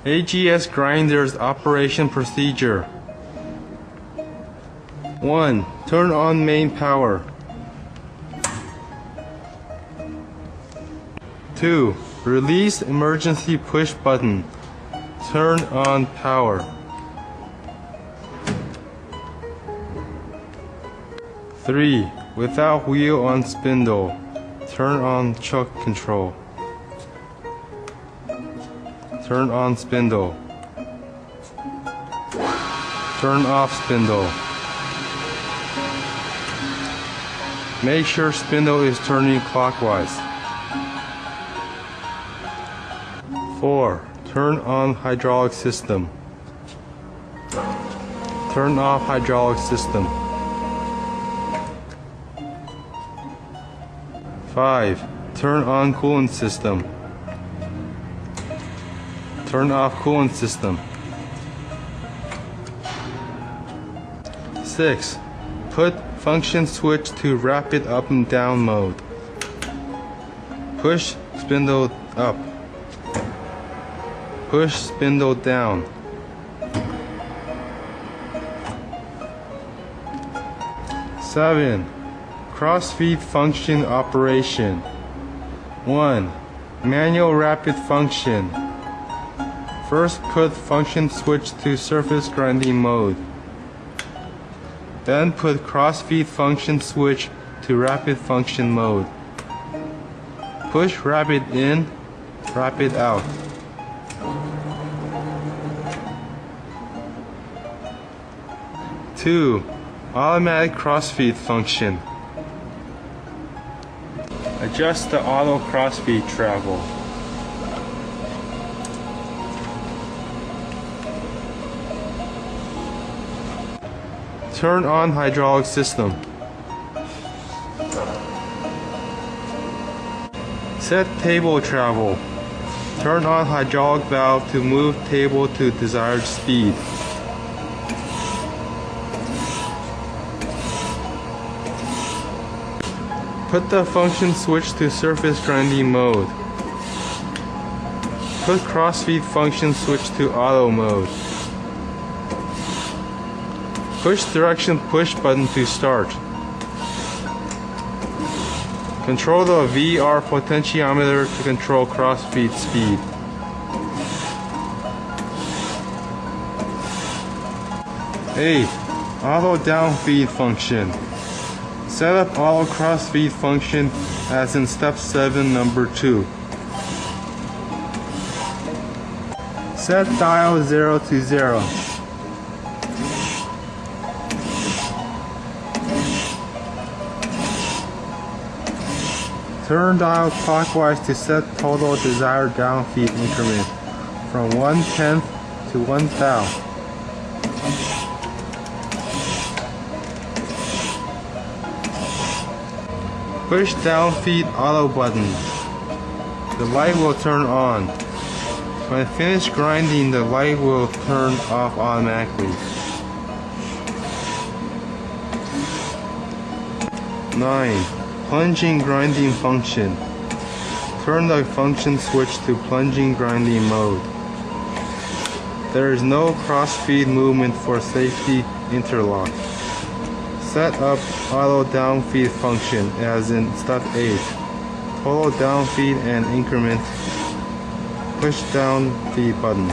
AGS grinders operation procedure. 1. Turn on main power. 2. Release emergency push button. Turn on power. 3. Without wheel on spindle. Turn on chuck control. Turn on spindle. Turn off spindle. Make sure spindle is turning clockwise. 4. Turn on hydraulic system. Turn off hydraulic system. 5. Turn on coolant system. Turn off coolant system. 6. Put function switch to rapid up and down mode. Push spindle up. Push spindle down. 7. Cross-feed function operation. 1. Manual rapid function. First put function switch to surface grinding mode. Then put cross-feed function switch to rapid function mode. Push rapid in, rapid out. 2. Automatic crossfeed function. Adjust the auto crossfeed travel. Turn on hydraulic system. Set table travel. Turn on hydraulic valve to move table to desired speed. Put the function switch to surface grinding mode. Put crossfeed function switch to auto mode. Push direction push button to start. Control the VR potentiometer to control crossfeed speed. 8. Auto downfeed function. Set up auto crossfeed function as in step 7 number 2. Set dial 0 to 0. Turn dial clockwise to set total desired downfeed increment from 1/10 to 1/1000. Push down feed auto button. The light will turn on. When finished grinding, the light will turn off automatically. 9. Plunging grinding function. Turn the function switch to plunging grinding mode. There is no cross-feed movement for safety interlock. Set up auto downfeed function as in step 8. Total downfeed and increment. Push down feed button.